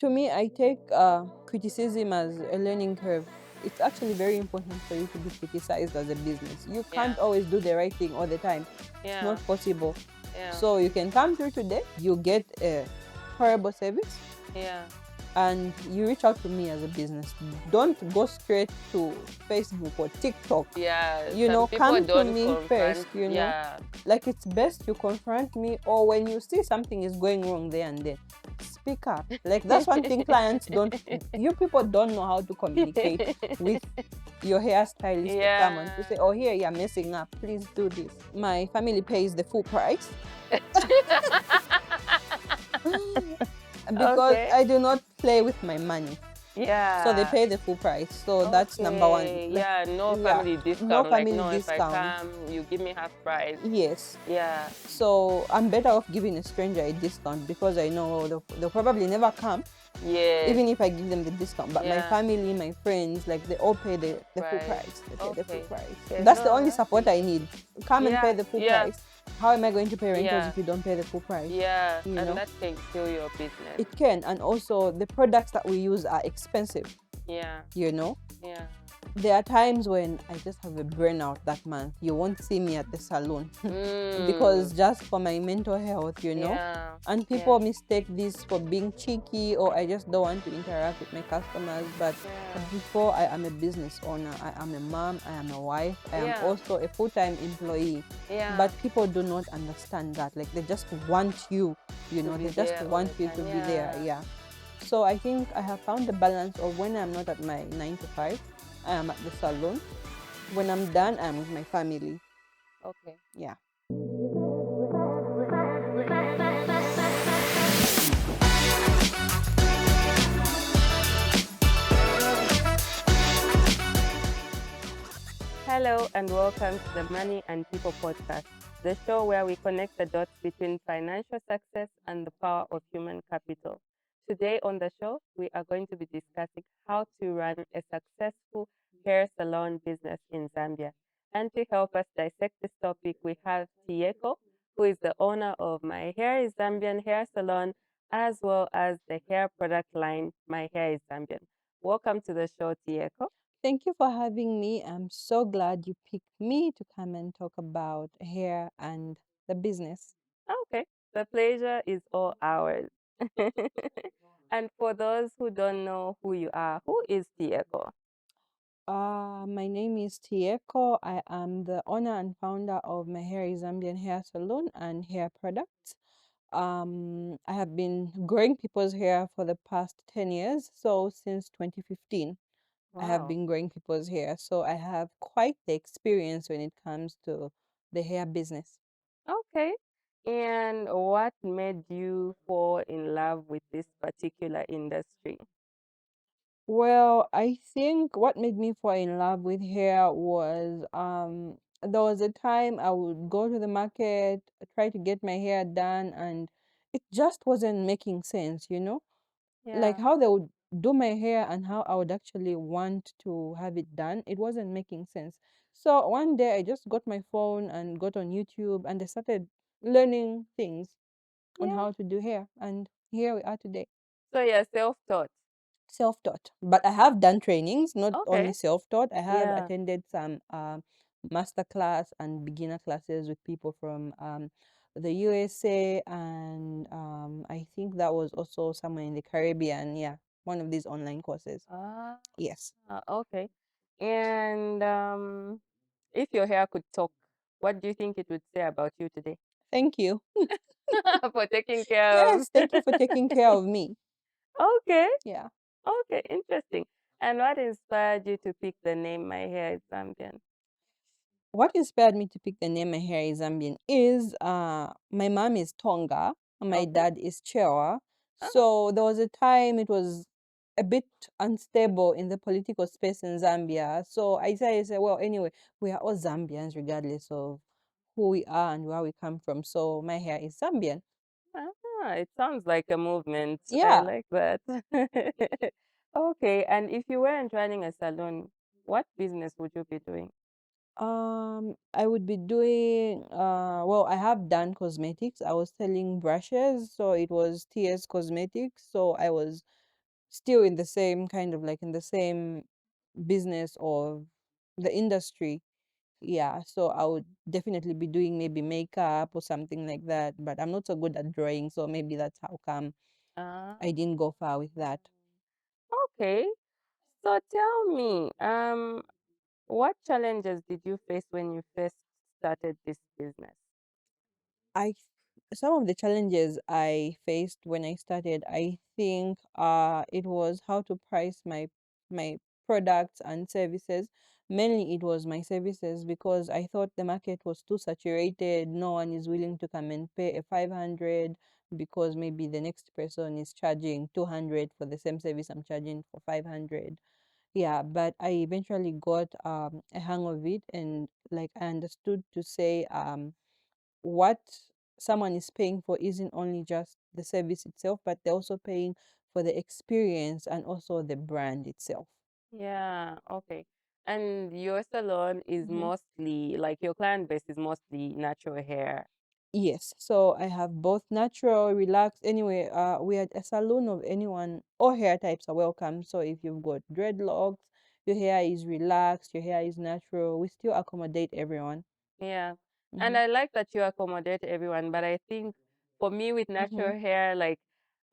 To me, I take criticism as a learning curve. It's actually very important for you to be criticized as a business. You Yeah. can't always do the right thing all the time. It's Yeah. not possible. Yeah. So you can come through today, you get a horrible service, Yeah. and you reach out to me as a business. Don't go straight to Facebook or TikTok. Yeah. You Some know, people come to don't me first, confront. you know. Yeah. Like it's best you confront me, or when you see something is going wrong there and then, speak up. Like that's one thing clients don't, you people don't know how to communicate with your hairstylist or Yeah. someone to say, oh, here you're messing up, please do this. My family pays the full price because Okay. I do not play with my money. So they Yeah. pay the full price. So that's number one. Okay. Like, Yeah. No yeah, family no discount. Like, family no, if I discount. come, you give me half price. Yes. Yeah. So I'm better off giving a stranger a discount because I know they'll probably never come, Yes. even if I give them the discount. But my Yeah. family, my friends, like they all pay the full Right. price. They pay the full Okay. price. Okay. That's the No, only that's support I need. Come and pay yeah. the full Yeah. price. How am I going to pay rentals Yeah. if you don't pay the full price? Yeah. You And know, that can kill your business. it can. And also, the products that we use are expensive. Yeah. You know, Yeah. there are times when I just have a burnout that month. You won't see me at the salon because just for my mental health, you know. Yeah. And people mistake this for being cheeky, or I just don't want to interact with my customers. But Yeah. before I am a business owner, I am a mom, I am a wife, I am Yeah. also a full-time employee. Yeah. But people do not understand that. Like they just want you, you know, be they just there all want the you time. to be there. Yeah. So I think I have found the balance of when I'm not at my 9 to 5, I am at the salon. When I'm done, I'm with my family. Okay. Yeah. Hello and welcome to the Money and People podcast, the show where we connect the dots between financial success and the power of human capital. Today on the show, we are going to be discussing how to run a successful hair salon business in Zambia. And to help us dissect this topic, we have Tiyeko, who is the owner of My Hair is Zambian Hair Salon, as well as the hair product line My Hair is Zambian. Welcome to the show, Tiyeko. Thank you for having me. I'm so glad you picked me to come and talk about hair and the business. Okay, the pleasure is all ours. And for those who don't know who you are, who is Tiyeko? My name is Tiyeko. I am the owner and founder of My Hair is Zambian Hair Salon and Hair Products. I have been growing people's hair for the past 10 years. So since 2015, I have Wow. been growing people's hair. So I have quite the experience when it comes to the hair business. Okay. And what made you fall in love with this particular industry? Well, I think what made me fall in love with hair was there was a time I would go to the market, try to get my hair done, and it just wasn't making sense, you know? Like Yeah. how they would do my hair and how I would actually want to have it done. It wasn't making sense. So one day I just got my phone and got on YouTube and I started learning things on Yeah. how to do hair. And here we are today. So you're self-taught. Self-taught, but I have done trainings, not only Okay. self-taught. I have Yeah. attended some master class and beginner classes with people from the USA, and I think that was also somewhere in the Caribbean. Yeah, one of these online courses. Ah, Yes. okay. And if your hair could talk, what do you think it would say about you today? Thank you. For taking care of. Yes, thank you for taking care of me. Okay. Yeah. Okay, interesting. And what inspired you to pick the name My Hair is Zambian? What inspired me to pick the name My Hair is Zambian is my mom is Tonga, and my Okay. dad is Chewa. Oh, So there was a time it was a bit unstable in the political space in Zambia. So I decided, say, well, anyway, we are all Zambians regardless of who we are and where we come from. So my hair is Zambian. it sounds like a movement. I Yeah. like that. Okay, and if you weren't running a salon, what business would you be doing? I would be doing well, I have done cosmetics. I was selling brushes, so it was TS Cosmetics. So I was still in the same kind of like in the same business or the industry. Yeah, so I would definitely be doing maybe makeup or something like that, but I'm not so good at drawing, so maybe that's how come Ah, I didn't go far with that. okay. So tell me, what challenges did you face when you first started this business? I Some of the challenges I faced when I started, I think it was how to price my products and services. Mainly it was my services because I thought the market was too saturated. No one is willing to come and pay a 500 because maybe the next person is charging 200 for the same service I'm charging for 500. Yeah, but I eventually got a hang of it, and like I understood to say what someone is paying for isn't only just the service itself, but they're also paying for the experience and also the brand itself. Yeah, okay. And your salon is Hmm. mostly like your client base is mostly natural hair. Yes, so I have both natural, relaxed. Anyway, we are a salon of anyone. All hair types are welcome. So if you've got dreadlocks, your hair is relaxed, your hair is natural, we still accommodate everyone. Yeah. And Mm-hmm. I like that you accommodate everyone, but I think for me with Mm-hmm. natural hair, like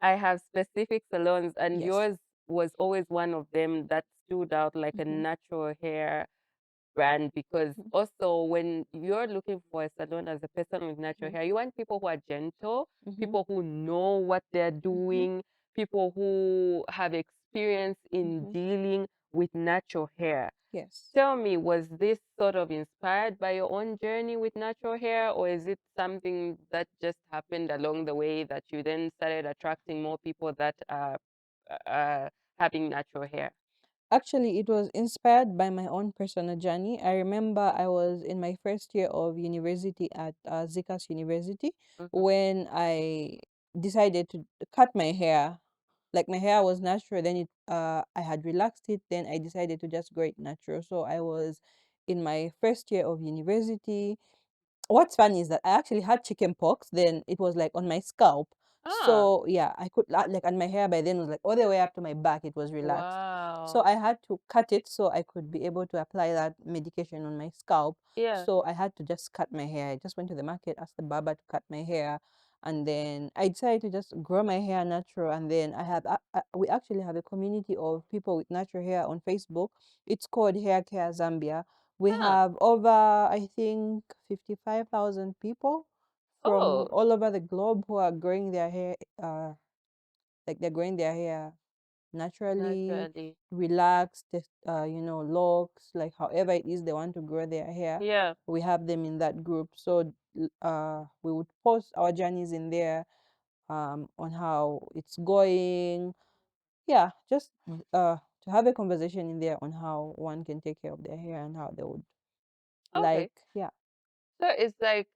I have specific salons and Yes. yours was always one of them that stood out like a Mm-hmm. natural hair brand because also when you're looking for a salon as a person with natural Mm-hmm. hair, you want people who are gentle, Mm-hmm. people who know what they're Mm-hmm. doing, people who have experience in Mm-hmm. dealing with natural hair. Yes. Tell me, was this sort of inspired by your own journey with natural hair, or is it something that just happened along the way that you then started attracting more people that are having natural hair? Actually, it was inspired by my own personal journey. I remember I was in my first year of university at Zikas University Mm-hmm. when I decided to cut my hair. Like my hair was natural, then I had relaxed it, then I decided to just grow it natural. So I was in my first year of university. What's funny is that I actually had chicken pox. Then it was like on my scalp. Ah, So yeah, I could like, and my hair by then was like all the way up to my back. It was relaxed. So wow. I had to cut it so I could be able to apply that medication on my scalp. Yeah. So I had to just cut my hair. I just went to the market, asked the barber to cut my hair, and then I decided to just grow my hair natural. And then we actually have a community of people with natural hair on Facebook. It's called Hair Care Zambia. We Ah, have over, I think, 55,000 people from oh, all over the globe who are growing their hair, like they're growing their hair naturally, naturally. relaxed, locks, like however it is they want to grow their hair. Yeah. We have them in that group. So we would post our journeys in there, on how it's going. Yeah, just to have a conversation in there on how one can take care of their hair and how they would Okay. like, yeah. So it's like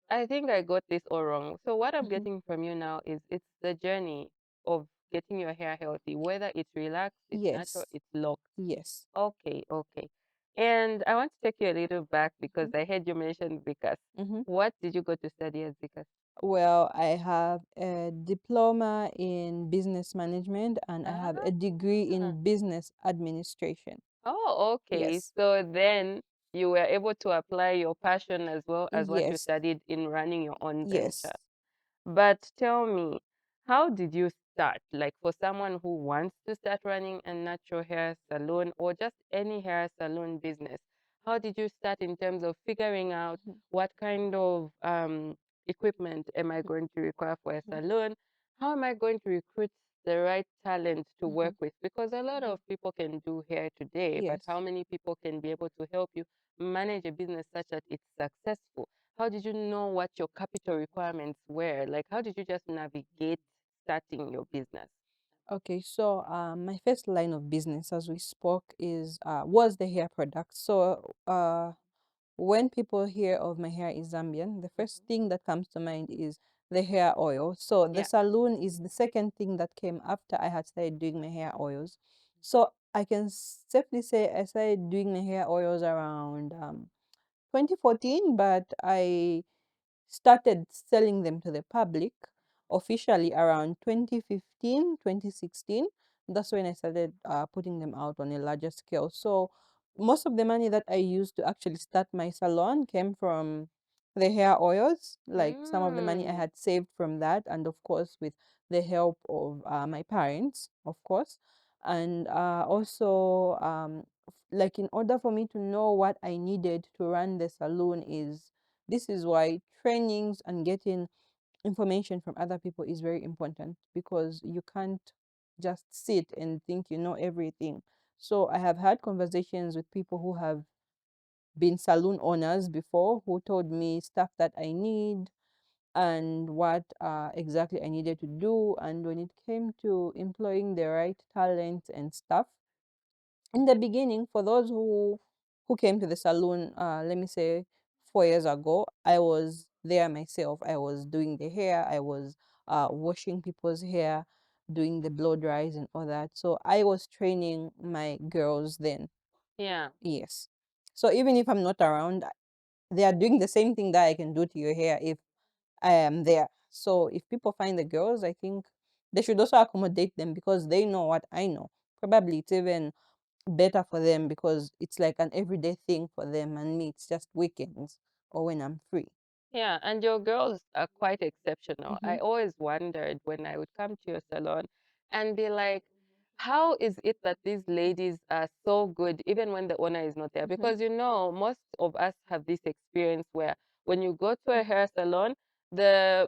I think I got this all wrong. So what I'm Mhm. getting from you now is it's the journey of getting your hair healthy, whether it's relaxed, it's natural, Yes. it's locked. Yes. Okay, okay. And I want to take you a little back because Mhm. I heard you mention Vikas. Mhm. What did you go to study at Vikas? Well, I have a diploma in business management and I have a degree Ah, in business administration. oh, okay. Yes. So then you were able to apply your passion as well as what you Yes. studied in running your own Yes. venture. But tell me, how did you start? Like for someone who wants to start running a natural hair salon or just any hair salon business, how did you start in terms of figuring out Mhm. what kind of equipment am I going to require for a Mhm. salon? How am I going to recruit the right talent to work Mhm. with? Because a lot Mhm. of people can do hair today, but how Yes. many people can be able to help you manage a business such that it's successful? How did you know what your capital requirements were? Like, how did you just navigate starting your business? Okay, so my first line of business, as we spoke, is was the hair product. So when people hear of my hair is Zambian, the first Mhm. thing that comes to mind is the hair oil. So the Yeah. saloon is the second thing that came after I had started doing my hair oils. So I can safely say I started doing my hair oils around 2014, but I started selling them to the public officially around 2015, 2016. that's when I started putting them out on a larger scale. So most of the money that I used to actually start my salon came from the hair oils, like some of the money I Mm. had saved from that, and of course with the help of my parents, of course. And also, like in order for me to know what I needed to run the salon is this is why trainings and getting information from other people is very important, because you can't just sit and think you know everything. So I have had conversations with people who have been saloon owners before, who told me stuff that I need and what exactly I needed to do. And when it came to employing the right talent and stuff, in the beginning, for those who came to the salon, let me say 4 years ago, I was there myself. I was doing the hair, I was washing people's hair, doing the blow dries and all that. So I was training my girls then. Yeah. Yes. So even if I'm not around, they are doing the same thing that I can do to your hair if I am there. So if people find the girls, I think they should also accommodate them because they know what I know. Probably it's even better for them because it's like an everyday thing for them, and me it's just weekends or when I'm free. Yeah, and your girls are quite exceptional. Mm-hmm. I always wondered when I would come to your salon and be like, how is it that these ladies are so good even when the owner is not there? Mm-hmm. Because most of us have this experience where when you go to a Mm-hmm. hair salon, the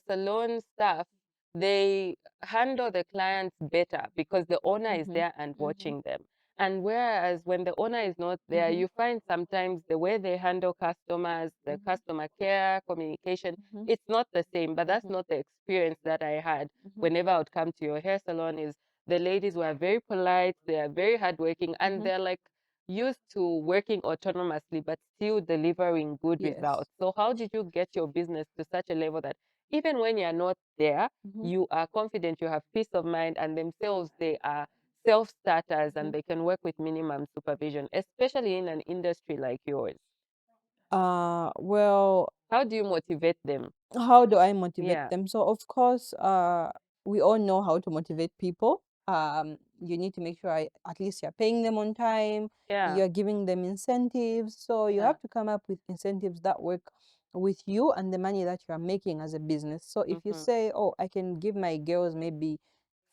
salon staff, they handle the clients better because the owner is Mm-hmm. there and Mm-hmm. watching them. And whereas when the owner is not there, Mm-hmm. you find sometimes the way they handle customers, the customer care, communication, Mm-hmm. it's not the same. But that's Mm-hmm. not the experience that I had Mm-hmm. whenever I would come to your hair salon. Is the ladies were very polite, they are very hardworking, and Mm-hmm. they're like used to working autonomously but still delivering good Yes. results. So how did you get your business to such a level that even when you're not there, Mm-hmm. you are confident, you have peace of mind, and themselves they are self-starters Mm-hmm. and they can work with minimum supervision, especially in an industry like yours? Well, How do you motivate them? how do I motivate Yeah, them? So of course, we all know how to motivate people. You need to make sure at least you're paying them on time, yeah, you're giving them incentives. So you yeah. have to come up with incentives that work with you and the money that you are making as a business. So if you Mm-hmm. say, oh, I can give my girls maybe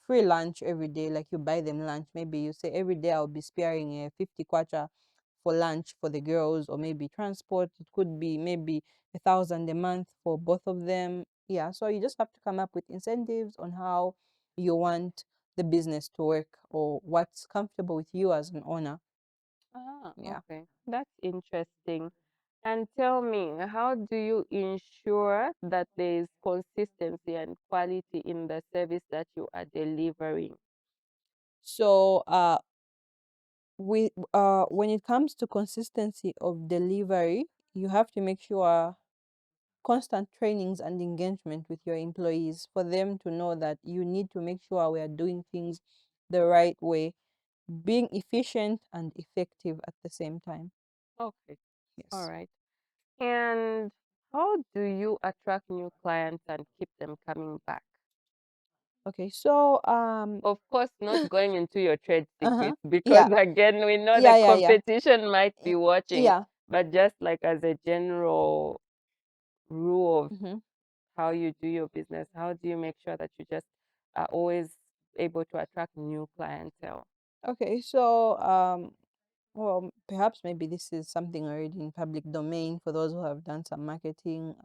free lunch every day, like you buy them lunch, maybe you say every day I'll be sparing a 50 kwacha for lunch for the girls, or maybe transport. It could be maybe 1,000 a month for both of them. Yeah, so you just have to come up with incentives on how you want the business to work or what's comfortable with you as an owner. Ah, Yeah. okay. That's interesting. And tell me, how do you ensure that there is consistency and quality in the service that you are delivering? So when it comes to consistency of delivery, you have to make sure constant trainings and engagement with your employees for them to know that you need to make sure we are doing things the right way, being efficient and effective at the same time. Okay, all Yes. right. And how do you attract new clients and keep them coming back? Okay. So Of course, not going into your trade uh-huh. secrets because, Yeah. again, we know the Yeah. competition might be watching, Yeah. but just like as a general rule of Mm-hmm. how you do your business, how do you make sure that you just are always able to attract new clientele? Okay. So well, perhaps maybe this is something already in public domain for those who have done some marketing.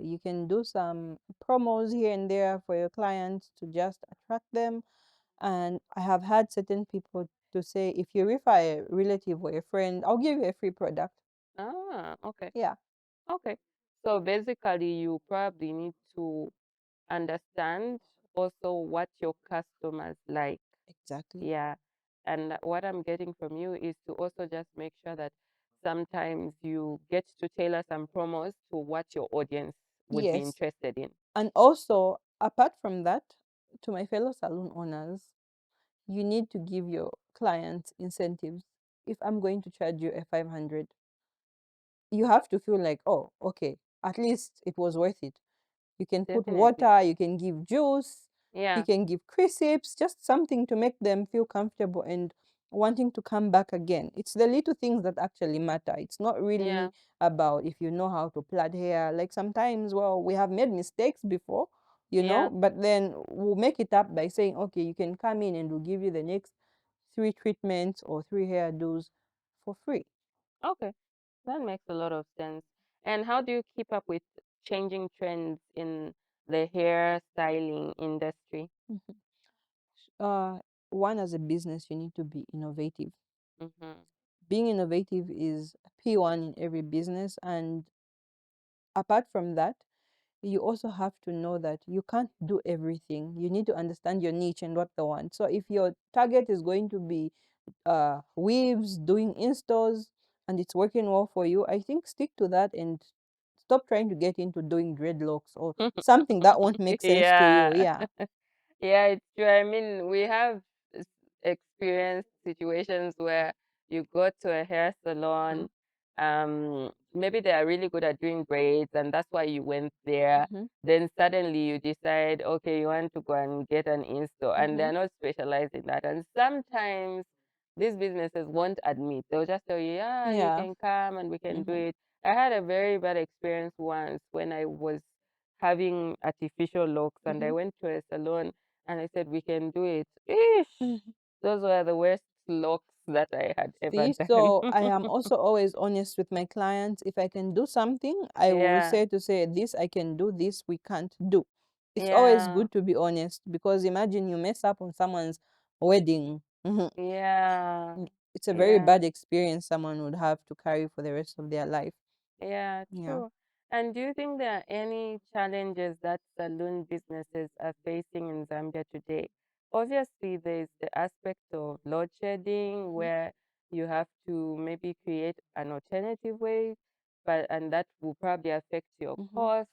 You can do some promos here and there for your clients to just attract them. And I have had certain people to say, if you refer a relative or a friend, I'll give you a free product. Ah, okay. Yeah, Okay. So basically, you probably need to understand also what your customers like. exactly. Yeah. And what I'm getting from you is to also just make sure that sometimes you get to tailor some promos to what your audience would be Yes. interested in. And also, apart from that, to my fellow salon owners, you need to give your clients incentives. If I'm going to charge you a 500, you have to feel like, oh, okay, at least it was worth it. You can put Definitely. water, you can give juice, He Yeah. can give crisps, just something to make them feel comfortable and wanting to come back again. It's the little things that actually matter. It's not Yeah. really about if you know how to plait hair. Like sometimes, well, we have made mistakes before, Yeah. but then we'll make it up by saying, okay, you can come in and we'll give you the next three treatments or three hairdos for free. Okay. That makes a lot of sense. And how do you keep up with changing trends in the hair styling industry? Mhm. Uh, One, as a business, you need to be innovative. Mm-hmm. Being innovative is P1 in every business. And apart from that, you also have to know that you can't do everything. You need to understand your niche and what they want. So if your target is going to be weaves, doing installs, and it's working well for you, I think stick to that and stop trying to get into doing dreadlocks or something that won't make sense to you. Yeah. Yeah. Yeah, it's true. I mean, we have experienced situations where you go to a hair Mhm. salon, maybe they are really good at doing braids, and that's why you went there. Mhm. Then suddenly you decide, okay, you want to go and get an install, and Mhm. they're not specialized in that. And sometimes these businesses won't admit. They'll just tell you, yeah, you Yeah. can come and we can do Mhm. it. I had a very bad experience once when I was having artificial locks, and I Mhm. went to a salon and I said, we can do it. Ish! Mhm. Those were the worst locks that I had ever See, done. so I am also always honest with my clients. If I can do something, I will Yeah, say this I can do, this we can't do. It's always yeah, good to be honest because imagine you mess up on someone's wedding. Mhm. yeah, It's a very yeah. bad experience someone would have to carry for the rest of their life. Yeah, Yeah. true. And do you think there are any challenges that saloon businesses are facing in Zambia today? Obviously, there's the aspect of load shedding Mhm. where you have to maybe create an alternative way, but and that will probably affect your Mhm. costs.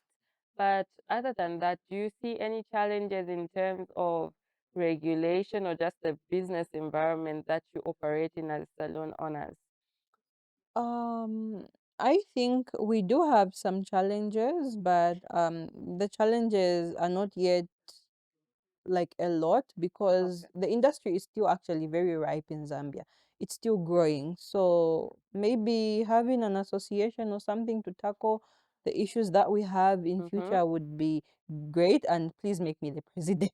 But other than that, do you see any challenges in terms of regulation or just the business environment that you operate in as salon owners? Um, I think we do have some challenges, but the challenges are not yet like a lot because Okay. the industry is still actually very ripe in Zambia. It's still growing. So maybe having an association or something to tackle the issues that we have in Mm-hmm. future would be great. And please make me the president.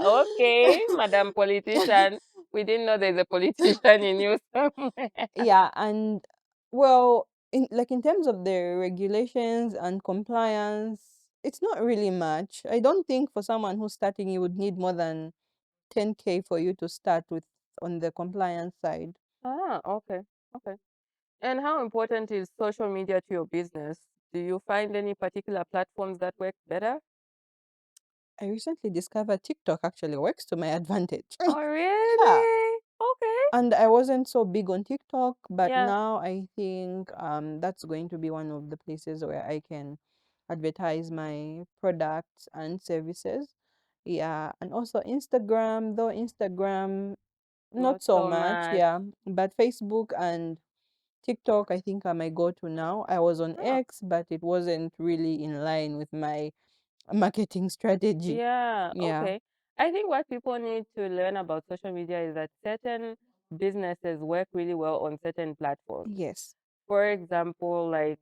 Okay, Madam Politician. We didn't know there's a politician in you somewhere. Yeah, and well, in terms of the regulations and compliance, it's not really much. I don't think for someone who's starting, you would need more than 10K for you to start with on the compliance side. Ah, okay. Okay. And how important is social media to your business? Do you find any particular platforms that work better? I recently discovered TikTok actually works to my advantage. Oh, Yeah. really? Okay. And I wasn't so big on TikTok, but Yeah. now I think that's going to be one of the places where I can advertise my products and services. Yeah, and also Instagram, though Instagram Not not so so much, much. yeah, but Facebook and TikTok I think are my go-to now. I was on Oh, X, but it wasn't really in line with my marketing strategy. yeah. Yeah. Okay. I think what people need to learn about social media is that certain businesses work really well on certain platforms. Yes. For example, like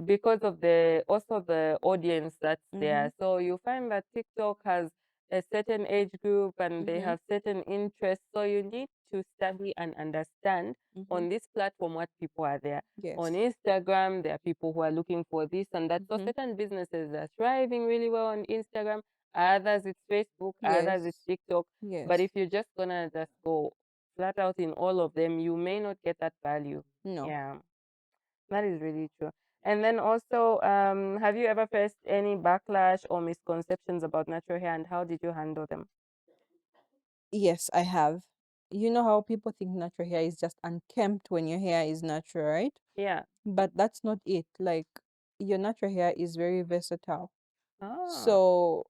because of the also the audience that's Mm-hmm. there. So you find that TikTok has a certain age group and they Mm-hmm. have certain interests. So you need to study and understand Mm-hmm. on this platform what people are there. On Yes. Instagram, there are people who are looking for this and that. So Mm-hmm. certain businesses are thriving really well on Instagram. Others it's Facebook, others it's Yes. TikTok. But Yes. if you're just gonna just go flat out in all of them, you may not get that value. No. Yeah, that is really true. And then also, have you ever faced any backlash or misconceptions about natural hair, and how did you handle them? Yes, I have. You know how people think natural hair is just unkempt when your hair is natural, right? Yeah. But that's not it. Like your natural hair is very versatile. Ah, So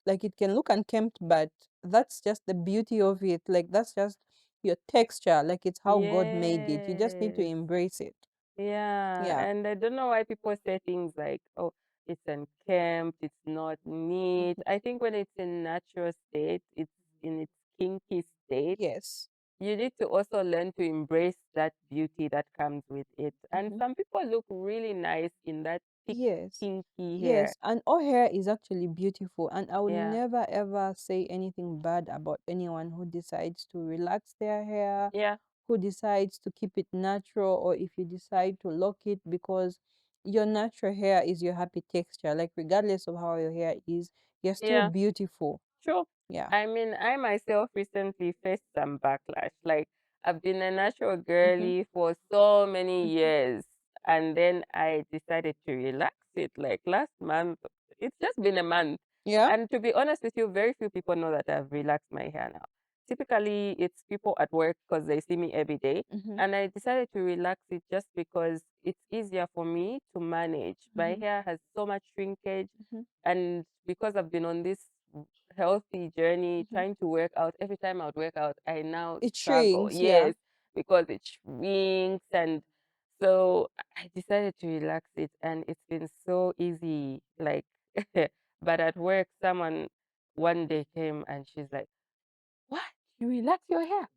like it can look unkempt, but that's just the beauty of it. Like that's just your texture. Like it's how God made it. You just need to yes. embrace it. Yeah. Yeah. And I don't know why people say things like, oh, it's unkempt, it's not neat. Mhm. I think when it's in natural state, it's in its kinky state, Yes. you need to also learn to embrace that beauty that comes with it. And Mhm. some people look really nice in that thick, Yes. kinky hair. Yes, and all hair is actually beautiful, and I would Yeah, never ever say anything bad about anyone who decides to relax their hair, yeah, who decides to keep it natural, or if you decide to lock it, because your natural hair is your happy texture. Like, regardless of how your hair is, you're still yeah. beautiful. True. Yeah. I mean, I myself recently faced some backlash. Like, I've been a natural Mm-hmm. girly for so many Mm-hmm. years, and then I decided to relax it. Like last month, it's just been a month. Yeah. And to be honest with you, very few people know that I've relaxed my hair now. Typically, it's people at work because they see me every day. Mm-hmm. And I decided to relax it just because it's easier for me to manage. My Mm-hmm. hair has so much shrinkage, Mm-hmm. and because I've been on this healthy journey, Mm-hmm. trying to work out. Every time I would work out, I now It struggle. shrinks. Yeah. Yes, because it shrinks. And so I decided to relax it, and it's been so easy. Like, but at work, someone one day came and she's like, "What? You relax your hair?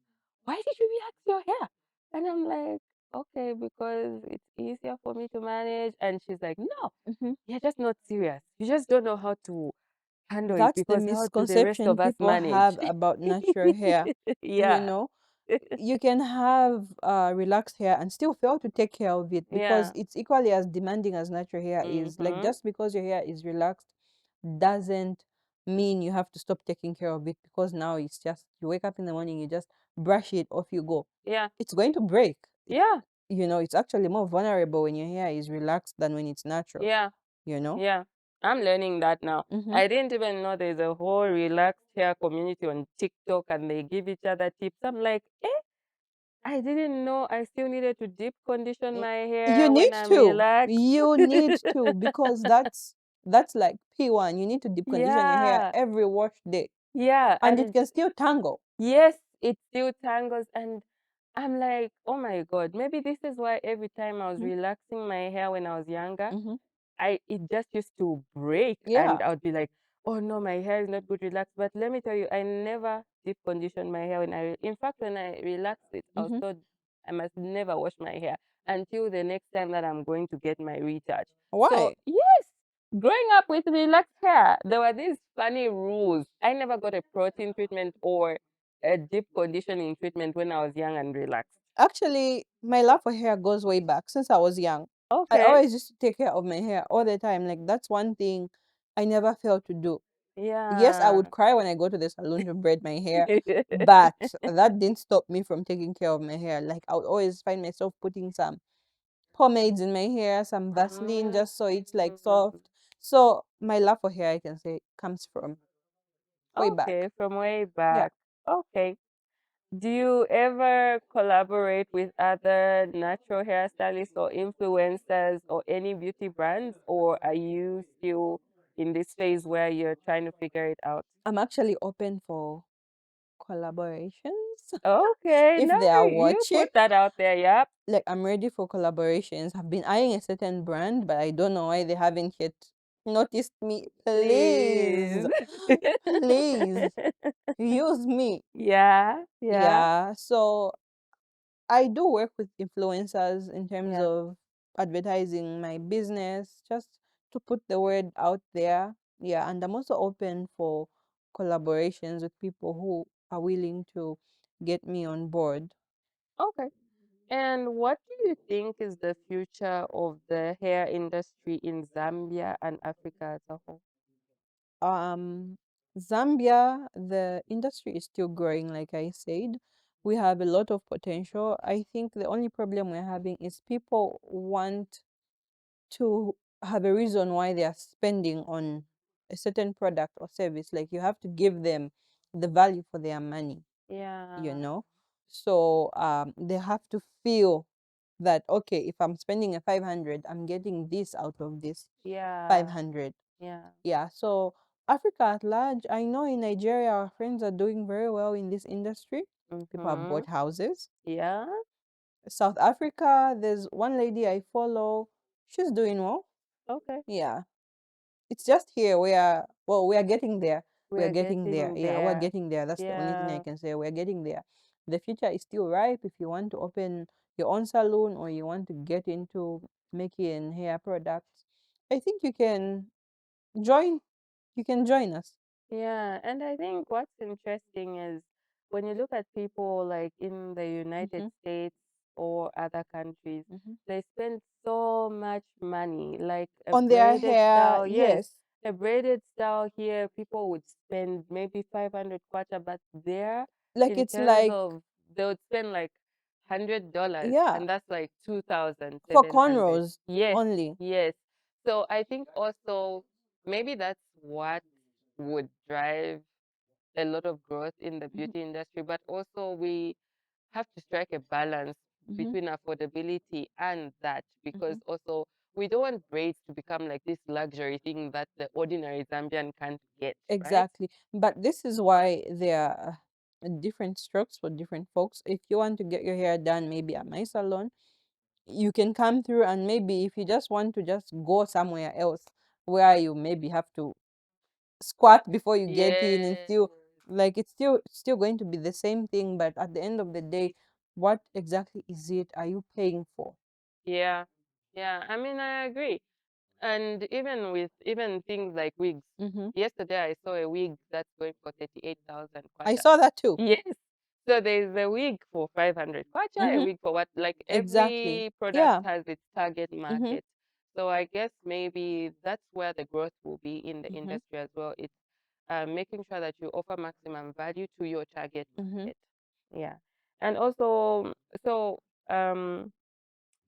Why did you relax your hair?" And I'm like, "Okay, because it's easier for me to manage." And she's like, "No, Mm-hmm. you're just not serious. You just don't know how to handle it, That's the because how do the rest misconception of us people manage?" have about natural hair. You Yeah. know, you can have relaxed hair and still fail to take care of it, because Yeah. it's equally as demanding as natural hair is. Like, Mhm. just because your hair is relaxed doesn't mean you have to stop taking care of it, because now it's just you wake up in the morning, you just brush it, off you go. Yeah. It's going to break. It's, Yeah. it's actually more vulnerable when your hair is relaxed than when it's natural, Yeah. you know? Yeah. I'm learning that now. Mm-hmm. I didn't even know there's a whole relaxed hair community on TikTok and they give each other tips. I'm like, I didn't know I still needed to deep condition Y- my You hair when need I'm to. relaxed. You need to, because that's like P1. You need to deep condition your hair Yeah. every wash day. Yeah. And it And can still tangle. yes, it still tangles. And I'm like, oh my God, maybe this is why every time I was Mm-hmm. relaxing my hair when I was younger, Mm-hmm. I it just used to break, Yeah. and I would be like, "Oh no, my hair is not good, relax." But let me tell you, I never deep conditioned my hair in fact, when I relaxed it, I was Mm-hmm. told I must never wash my hair until the next time that I'm going to get my recharge. So Why? yes, growing up with relaxed hair, there were these funny rules. I never got a protein treatment or a deep conditioning treatment when I was young and relaxed. Actually, my love for hair goes way back since I was young. I Okay. always used to take care of my hair all the time. Like, that's one thing I never failed to do. Yes, I would Yeah. cry when I go to the salon to braid my hair, but that didn't stop me from taking care of my hair. Like, I would always find myself putting some pomades in my hair, some Vaseline, Mm. just so it's like soft. So my love for hair, I can say, comes from way back. Okay, from way Yeah. back. Okay. Do you ever collaborate with other natural hairstylists or influencers or any beauty brands, or are you still in this phase where you're trying to figure it out? I'm actually open for collaborations. Okay, If no, they are you watching, put that out there. Yep. like, I'm ready for collaborations. I've been eyeing a certain brand, but I don't know why they haven't yet noticed me. Please, Please. please use me. Yeah, yeah, Yeah. So I do work with influencers in terms yeah. of advertising my business, just to put the word out there. Yeah, and I'm also open for collaborations with people who are willing to get me on board. Okay. And what do you think is the future of the hair industry in Zambia and Africa as a whole? Um, Zambia, the industry is still growing, like I said. We have a lot of potential. I think the only problem we're having is people want to have a reason why they are spending on a certain product or service. Like, you have to give them the value for their money, you Yeah, know? So they have to feel that, okay, if I'm spending a 500, I'm getting this out of this yeah, 500. yeah. Yeah. So Africa at large, I know in Nigeria, our friends are doing very well in this industry. People have Mm-hmm. bought houses. Yeah. South Africa, there's one lady I follow. She's doing well. Okay. Yeah. it's just here. We are getting there. We are We're getting there. getting Yeah, we're there. getting there. That's the only thing I Yeah. can say. We're getting there. The future is still ripe if you want to open your own salon or you want to get into making hair products. I think join you can join us. Yeah, and I think what's interesting is when you look at people like in the United Mm-hmm, States or other countries, mm-hmm. they spend so much money. Like a On their braided hair, style, yes, yes. a braided style here, people would spend maybe 500 kwacha, but there, Like in it's terms like, of, they would spend like $100, yeah, and that's like for 2,700. cornrows Yes, only. yes. So I think also maybe that's what would drive a lot of growth in the Mm-hmm, beauty industry, but also we have to strike a balance mm-hmm, between affordability and that, because mm-hmm. also we don't want braids to become like this luxury thing that the ordinary Zambian can't get, right? Exactly. But this is why there are different strokes for different folks. If you want to get your hair done, maybe at my salon, you can come through, and maybe if you just want to just go somewhere else where you maybe have to squat before you get in and Yes. still like it's still going to be the same thing, but at the end of the day, what exactly is it are you paying for? Yeah. Yeah. I mean, I agree. And even with even things like wigs. Mm-hmm. Yesterday I saw a wig that's going for 38,000 I kwacha. saw that too. Yes. So there's a wig for 500 kwacha, a Mm-hmm. wig for what? Like Exactly. every product Yeah. has its target Mm-hmm. market. So I guess maybe that's where the growth will be in the Mm-hmm. industry as well. It's making sure that you offer maximum value to your target Mm-hmm. market. Yeah. And also, so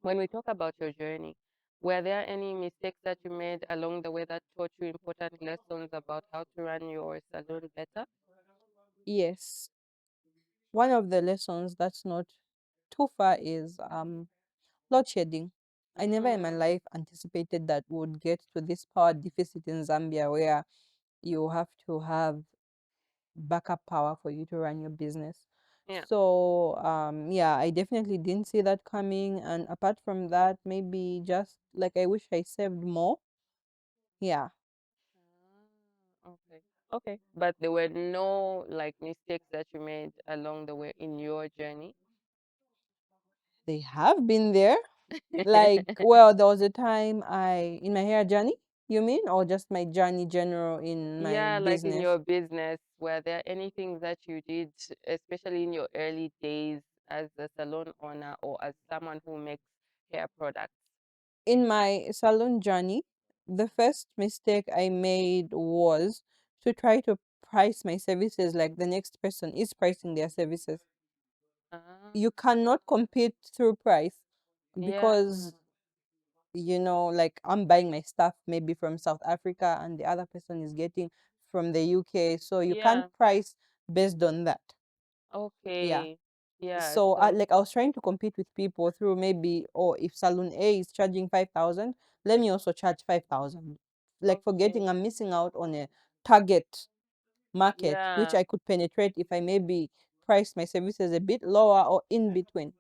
when we talk about your journey, were there any mistakes that you made along the way that taught you important lessons about how to run your salon better? Yes. One of the lessons that's not too far is load shedding. I never in my Mm, life anticipated that would get to this power deficit in Zambia where you have to have backup power for you to run your business. yeah. So yeah, I definitely didn't see that coming. And apart from that, maybe just like I wish I saved more. Yeah, Okay. Okay. But there were no like mistakes that you made along the way in your journey. they have been there. Like, well, there was a time in my hair journey, you mean, or just my journey general in my Yeah, like in business? your business, were there anything that you did, especially in your early days as a salon owner or as someone who makes hair products? In my salon journey, the first mistake I made was to try to price my services like the next person is pricing their services. Ah, You cannot compete through price yeah, because like I'm buying my stuff maybe from South Africa and the other person is getting from the UK, so you can't yeah. price based on that. Yeah. Okay. Yeah. So So, like I was trying to compete with people through maybe, or if Salon A is charging 5,000, let me also charge 5,000. Like okay. forgetting I'm missing out on a target market which Yeah. I could penetrate if I maybe price my services a bit lower or in between.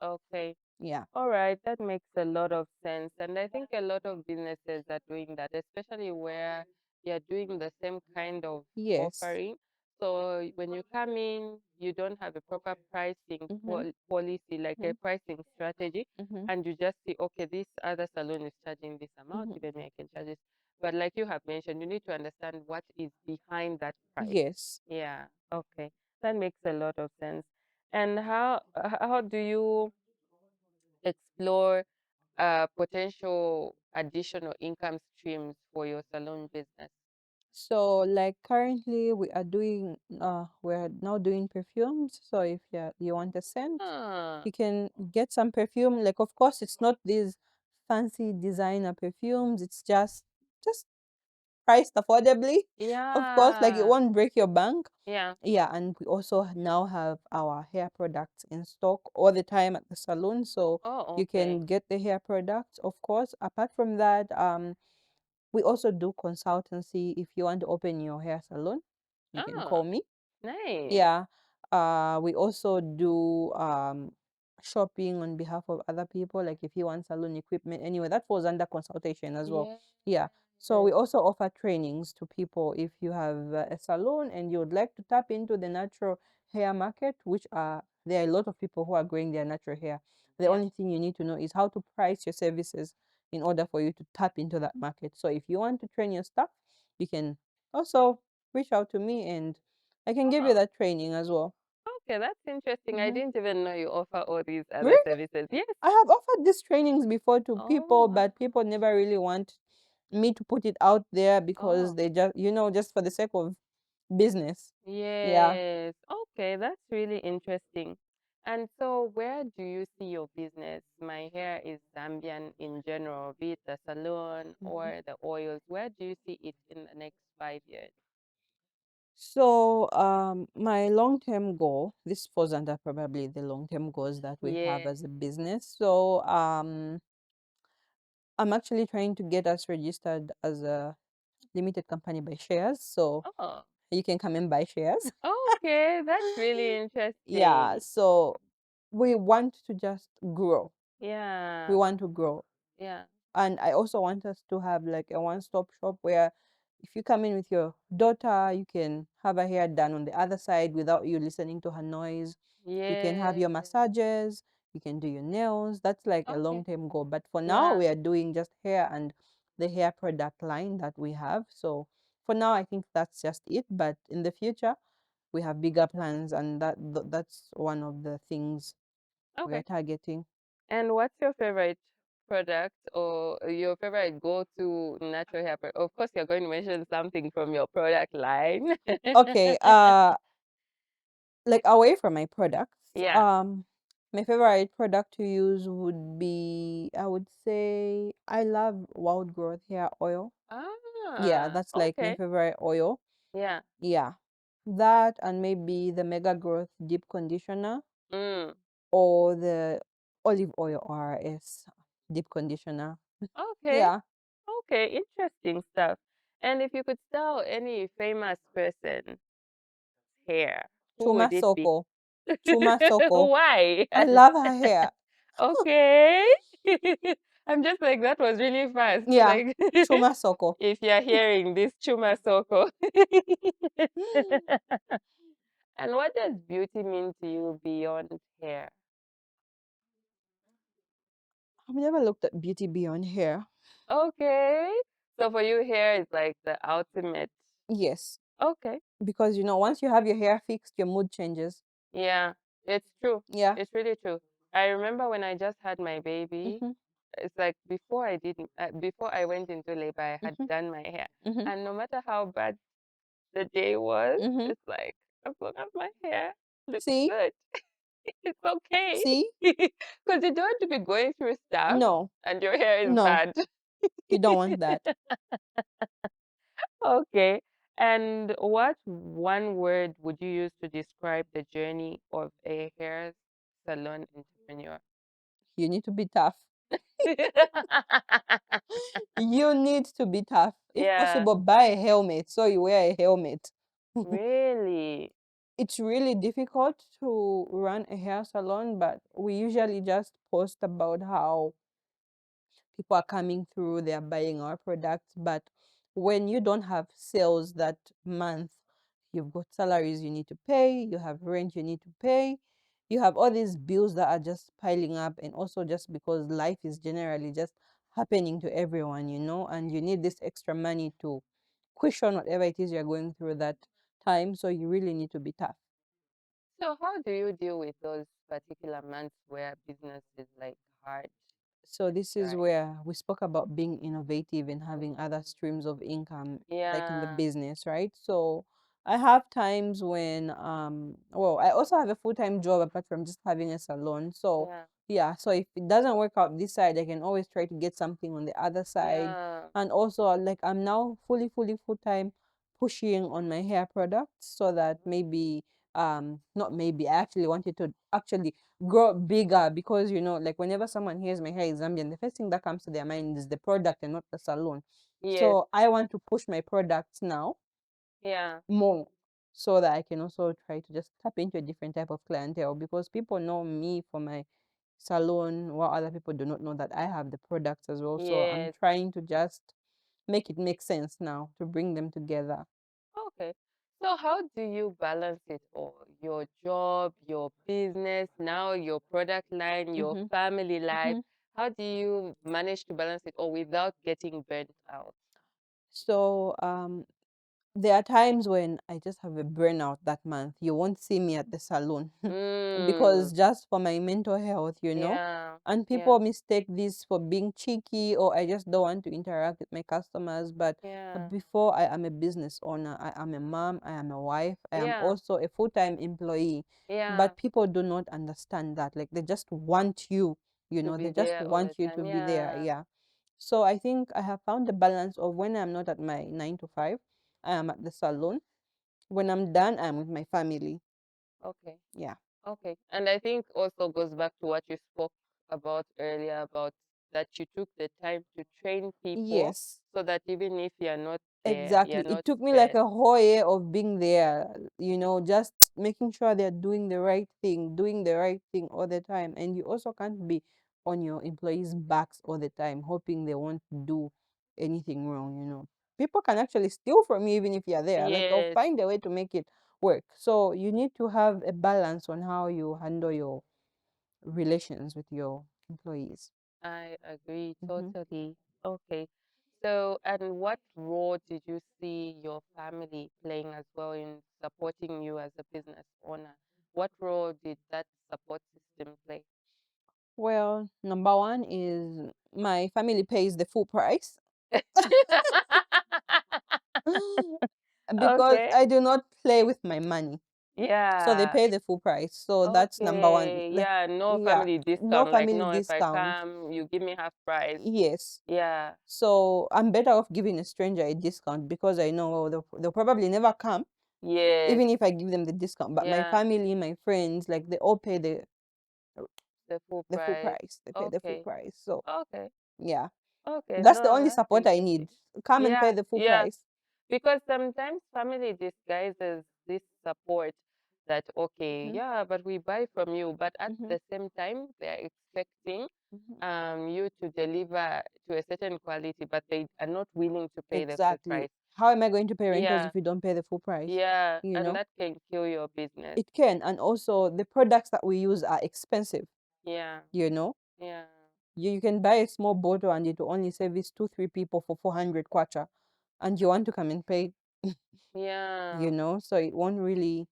Okay. Yeah. All right, that makes a lot of sense. And I think a lot of businesses are doing that, especially where you're doing the same kind of Yes. offering. So when you come in, you don't have a proper pricing Mm-hmm. policy, like a pricing strategy, Mm-hmm. and you just see, okay, this other salon is charging this amount, Mm-hmm. even me, I can charge this. But like you have mentioned, you need to understand what is behind that price. Yes. Yeah, okay. That makes a lot of sense. And how do you explore potential additional income streams for your salon business? So like currently we're now doing perfumes. So if you want a scent, Ah, you can get some perfume. Like of course it's not these fancy designer perfumes. It's just priced affordably. Of course, like it yeah, won't break your bank. yeah. Yeah, and we also now have our hair products in stock all the time at the salon. So Oh, you okay. can get the hair products, of course. Apart from that, we also do consultancy. If you want to open your hair salon, you can Ah, call me. nice. Yeah. We also do shopping on behalf of other people. Like if you want salon equipment, anyway, that falls under consultation as well. Yeah. Yeah. So we also offer trainings to people if you have a salon and you would like to tap into the natural hair market, which are there are a lot of people who are growing their natural hair. The Yeah. only thing you need to know is how to price your services in order for you to tap into that market. So if you want to train your staff, you can also reach out to me and I can give you Oh, that training as well. okay, that's interesting. I Hmm. didn't even know you offer all these other Really? services. Yes. I have offered these trainings before to Oh, people, wow. but people never really want me to put it out there because Oh, they just, just for the sake of business. Yeah. yes. Okay, that's really interesting. And so, where do you see your business? My hair is Zambian in general, be it the salon Mhm. or the oils. Where do you see it in the next 5 years? So, my long-term goal, this falls under probably the long-term goals that we have Yeah. as a business. So, I'm actually trying to get us registered as a limited company by shares. So Oh, you can come and buy shares. okay. That's really Yeah. interesting. So we want to just grow. We Yeah. want to grow. Yeah. And I also want us to have like a one-stop shop where if you come in with your daughter, you can have her hair done on the other side without you listening to her noise. You can have Yeah. your massages, you can do your nails. That's like a Okay. long-term goal. But for now, Yeah. we are doing just hair and the hair product line that we have. So for now, I think that's just it. But in the future, we have bigger plans, and that's one of the things we are Okay. targeting. And what's your favorite product or your favorite go-to natural hair product? Of course, you're going to mention something from your product line. Okay, like away from my products, Yeah. my favorite product to use would be, I would say, I love Wild Growth hair oil. Yeah, Ah, that's like my okay. favorite oil. Yeah. Yeah, that and maybe the Mega Growth Deep Conditioner Mm. or the olive oil RS deep conditioner. Okay. Yeah, Okay. Interesting stuff. And if you could style any famous person's hair, who Chuma would it be? Soko. Chuma Soko. Why? I love her hair. Okay. I'm just like, that was really fast. Yeah, Like, Chuma Soko. if you're hearing this, Chuma Soko. And what does beauty mean to you beyond hair? I've never looked at beauty beyond hair. Okay. So for you, hair is like the ultimate. Yes, Okay. because once you have your hair fixed, your mood changes. Yeah, it's true. Yeah. It's really true. I remember when I just had my baby, Mhm. it's like before I went into labor, I had Mhm. done my hair. Mhm. And no matter how bad the day was, Mhm. it's like, as long as my hair looks See? good, it's okay. See? Because you don't want to be going through stuff No. and your hair is No. bad. You don't want that. Okay. And what one word would you use to describe the journey of a hair salon entrepreneur? You need to be tough. You need to be tough. If Yeah, possible, buy a helmet so you wear a helmet. really. It's really difficult to run a hair salon, but we usually just post about how people are coming through, they are buying our products. But when you don't have sales that month, you've got salaries you need to pay, you have rent you need to pay, you have all these bills that are just piling up, and also just because life is generally just happening to everyone, and you need this extra money to cushion whatever it is you're going through that time. So you really need to be tough. So how do you deal with those particular months where business is like hard So and this is dry? where we spoke about being innovative and having other streams of income, like in the Yeah, business, right? So I have times when, well, I also have a full-time job apart from just having a salon. So yeah, yeah, so if it doesn't work out this side, I can always try to get something on the other side. yeah, And also, like, I'm now fully full-time pushing on my hair products so that maybe, not maybe, I actually wanted to actually grow bigger because like whenever someone hears my hair is Zambian, the first thing that comes to their mind is the product and not the salon. yes, So I want to push my products now yeah, more so that I can also try to just tap into a different type of clientele because people know me for my salon while other people do not know that I have the products as well. So I'm yes. trying to just make it make sense now to bring them together. Okay. So how do you balance it all? Your job, your business, now your product line, your Mm-hmm. family life. Mm-hmm. How do you manage to balance it all without getting burnt out? So there are times when I just have a burnout that month. You won't see me at the salon Mm, because just for my mental health, you know. yeah, And people yeah, mistake this for being cheeky, or I just don't want to interact with my customers. But yeah, before I am a business owner, I am a mom, I am a wife, I am yeah, also a full-time employee. yeah. But people do not understand that. Like they just want you, To they be just there all the want you time. to be there. Yeah. Yeah. So I think I have found the balance of when I'm not at my 9 to 5, I am at the salon. When I'm done, I'm with my family. Okay. Yeah. Okay. And I think also goes back to what you spoke about earlier about that you took the time to train people Yes, so that even if you're not there, exactly. you're It not took me like stressed. a whole year of being there, just making sure they're doing the right thing all the time. And you also can't be on your employees' backs all the time, hoping they won't do anything wrong. People can actually steal from you even if you're there. Like they'll Yes, find a way to make it work. So you need to have a balance on how you handle your relations with your employees. I agree Hmm. totally. Okay. So, and what role did you see your family playing as well in supporting you as a business owner? What role did that support system play? Well, number one is my family pays the full price because Okay. I do not play with my money. So they Yeah. pay the full price. So that's number one. Okay. Like, Yeah. No yeah, family no discount. Like, family no, if I discount. come, you give me half price. Yes. Yeah. So I'm better off giving a stranger a discount because I know, well, they'll probably never come, Yes. even if I give them the discount. But my Yeah. family, my friends, like they all pay The full the full price. price. They pay the full Okay. price. So Okay. yeah, Okay. that's the No, only that's support I interesting. need. Come and pay Yeah. the full Yeah. price. Because sometimes family disguises this support that, okay, Mm-hmm. yeah, but we buy from you. But at Mm-hmm. the same time, they're expecting Mm-hmm. you to deliver to a certain quality, but they are not willing to pay the full Exactly. price. How am I going to pay rentals Yeah. if you don't pay the full price? Yeah. You And know, that can kill your business. it can. And also, the products that we use are expensive. Yeah. You know, Yeah. you can buy a small bottle and it will only service 2, 3 people for 400 kwacha, and you want to come and pay, Yeah. so it won't really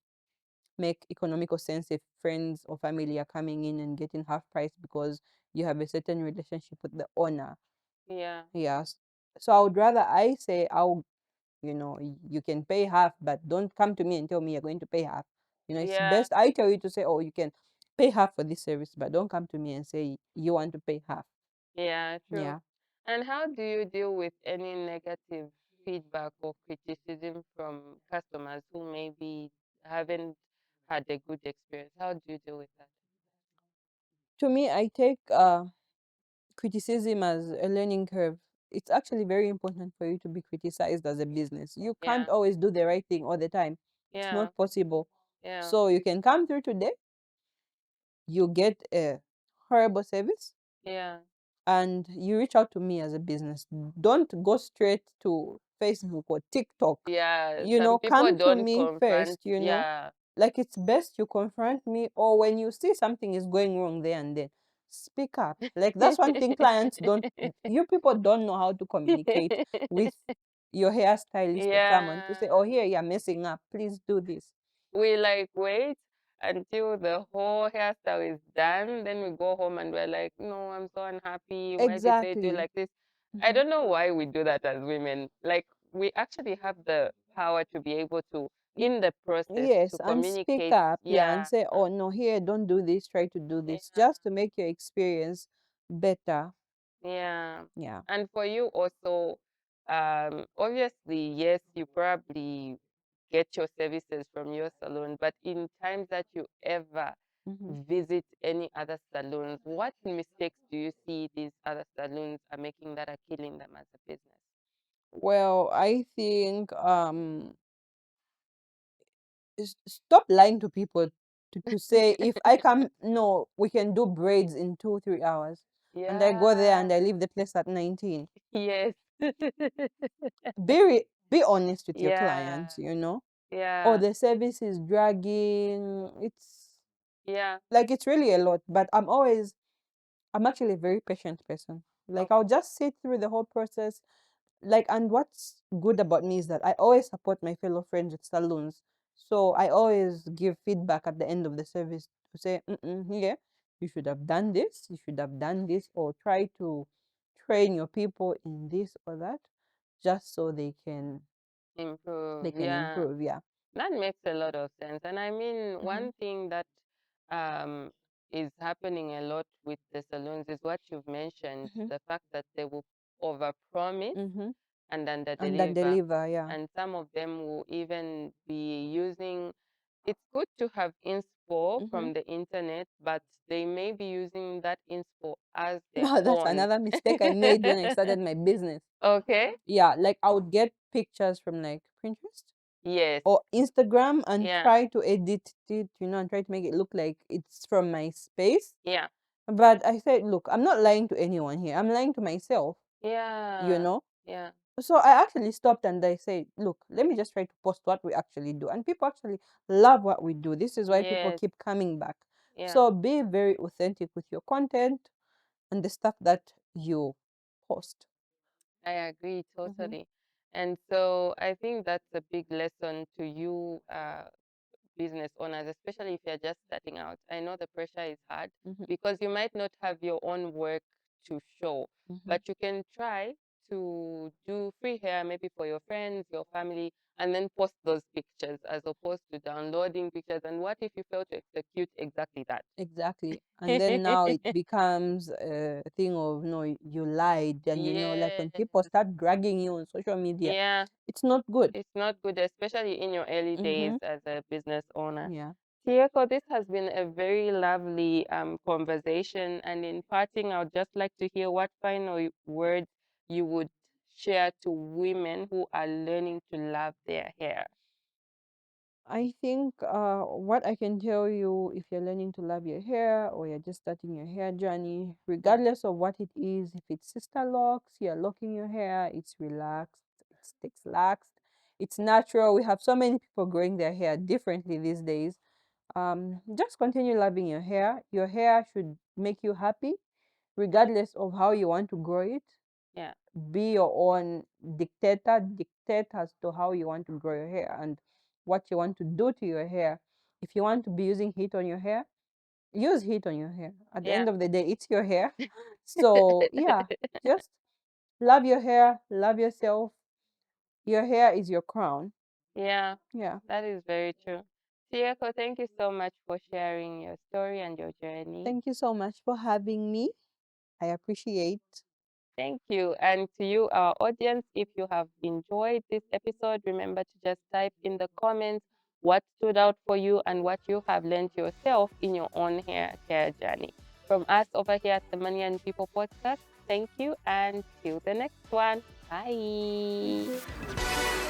make economical sense if friends or family are coming in and getting half price because you have a certain relationship with the owner. Yeah. Yes. So I would rather I say you can pay half, but don't come to me and tell me you're going to pay half. It's Yeah. best I tell you to say, oh, you can pay half for this service, but don't come to me and say you want to pay half. Yeah, true. Yeah. And how do you deal with any negative feedback or criticism from customers who maybe haven't had a good experience? How do you deal with that? To me, I take criticism as a learning curve. It's actually very important for you to be criticized as a business. You can't Yeah, always do the right thing all the time. It's yeah, not possible. yeah, So you can come through today, you get a horrible service, yeah, and you reach out to me as a business. Don't go straight to Facebook or TikTok. yeah. Some people Come to don't me confront. first. Yeah. Like it's best you confront me, or when you see something is going wrong there and then speak up. Like that's one thing clients don't, you people don't know how to communicate with your hairstylist or someone to say, oh, Yeah. here you're messing up. Please do this. We like wait until the whole hairstyle is done. Then we go home and we're like, no, I'm so unhappy. Why did they do Exactly. like this? I Mhm. don't know why we do that as women. Like we actually have the power to be able to, in the process, Yes, to and speak communicate. up, yeah, and Yeah. say, oh no, here, don't do this, try to do this, Yeah. just to make your experience better. Yeah. Yeah. And for you also, obviously, yes, you probably get your services from your salon, but in times that you ever Hmm. visit any other salons, what mistakes do you see these other salons are making that are killing them as a business? Well, I think stop lying to people to say if I come, no, we can do braids in 2, 3 hours, and I go there Yeah. and I leave the place at 19. Yes. Be honest with your Yeah. clients, you know. Or Yeah. the service is dragging. Yeah. It's really a lot, but I'm actually a very patient person. Like, I'll Okay. just sit through the whole process. Like, and what's good about me is that I always support my fellow friends with salons. So I always give feedback at the end of the service to say, yeah, you should have done this, you should have done this, or try to train your people in this or that, just so they Improve. can Yeah. improve. Yeah. That makes a lot of sense. And I mean, Mm-hmm. one thing that um, is happening a lot with the salons is what you've mentioned, Mm-hmm. the fact that they will overpromise Mm-hmm. and And that underdeliver. deliver, yeah. And some of them will even be using, it's good to have inspo Mm-hmm. from the internet, but they may be using that inspo as their No, that's own. another mistake I made when I started my business. Okay. Yeah, like I would get pictures from like Pinterest Yes. or Instagram and Yeah. try to edit it, and try to make it look like it's from my space. Yeah. But I said, look, I'm not lying to anyone here. I'm lying to myself, you Yeah. know? Yeah. So I actually stopped and I said, look, let me just try to post what we actually do. And people actually love what we do. This is why people Yes. keep coming back. Yeah. So be very authentic with your content and the stuff that you post. I agree Mm-hmm. totally. And so I think that's a big lesson to you, business owners, especially if you're just starting out. I know the pressure is hard Mm-hmm. because you might not have your own work to show, Mm-hmm. but you can try to do free hair maybe for your friends, your family, and then post those pictures as opposed to downloading pictures. And what if you fail to execute exactly that? Exactly. And then now it becomes a thing of, no, you lied. And, like when Yes. people start dragging you on social media, Yeah. it's not good. It's not good, especially in your early days Mm-hmm. as a business owner. Yeah. Tiyeko, this has been a very lovely conversation. And in parting, I would just like to hear what final words you would share to women who are learning to love their hair. I think what I can tell you, if you're learning to love your hair or you're just starting your hair journey, Mm. regardless of what it is, if it's sister locks, you're locking your hair, it's relaxed, it's laxed, it's natural. We have so many people growing their hair differently these days. Just continue loving your hair. Your hair should make you happy, regardless of how you want to grow it. Yeah, Be your own dictator. Dictate as to how you want to grow your hair and what you want to do to your hair. If you want to be using heat on your hair, use heat on your hair. At the yeah, end of the day, it's your hair. So yeah, just love your hair, love yourself. Your hair is your crown. yeah, Yeah. that is very true. Tiyeko, thank you so much for sharing your story and your journey. Thank you so much for having me. I appreciate. Thank you. And to you, our audience, if you have enjoyed this episode, remember to just type in the comments what stood out for you and what you have learned yourself in your own hair care journey. From us over here at the Money and People podcast, thank you and till the next one. Thank Bye. you.